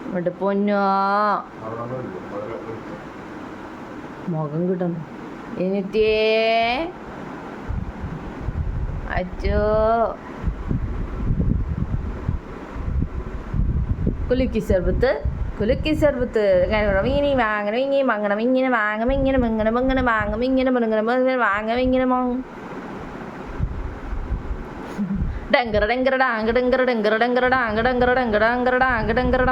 ഇവിടെ പൊന്നോ മുഖം കിട്ടണം എനിത്തേ അച്ചോ കുലുക്കി സർബത്ത് ഇനി വാങ്ങണം ഇങ്ങനെ വാങ്ങണം ഇങ്ങനെ വാങ്ങണം ഇങ്ങനെ വെങ്ങണം വെങ്ങനെ വാങ്ങും ഇങ്ങനെ വെങ്ങണം വാങ്ങണം ഇങ്ങനെ വാങ്ങും ഡങ്കറ ഡങ്കറ ഡാങ്ക് ഡങ്കറ ഡങ്കറ ഡങ്കറ ഡാങ്ക് ഡങ്കറ ഡങ്കറ ഡങ്കറ ഡാങ്ക് ഡങ്കറ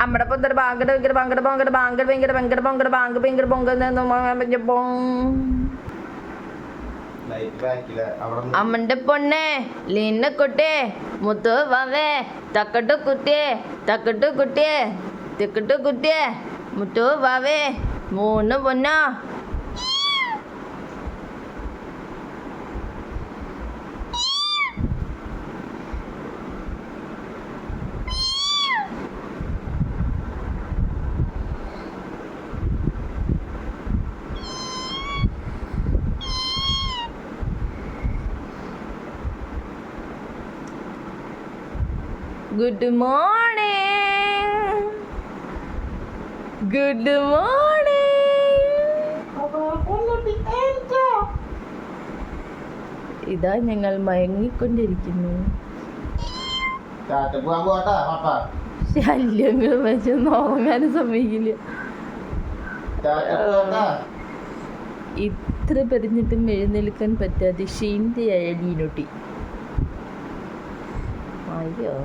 അമ്മടെ പൊത്തര ബാങ്കട ഭയങ്കര ബാങ്കട ബാങ്കട ബാങ്കട ഭയങ്കര ഭയങ്കര ബാങ്കട ബാങ്ക് ഭയങ്കര പൊങ്ക അമ്മന്റെ പൊണ്ണെ ലീനക്കുട്ടിയെ മുത്തു വാവേ തക്കട്ടു കുട്ടിയെ മുത്തു വാവേ മൂന്ന് പൊന്നോ Good morning. Good morning. ഇതാ ഞങ്ങൾ മയങ്ങിക്കൊണ്ടിരിക്കുന്നു. ശല്യങ്ങൾ വെച്ചൊന്നും ഉറങ്ങാനും സമ്മതിക്കില്ല. ഇത്ര പറഞ്ഞിട്ടും എഴുന്നേൽക്കാൻ പറ്റാതെ ക്ഷീണിതയായ ലീനുട്ടി. അയ്യോ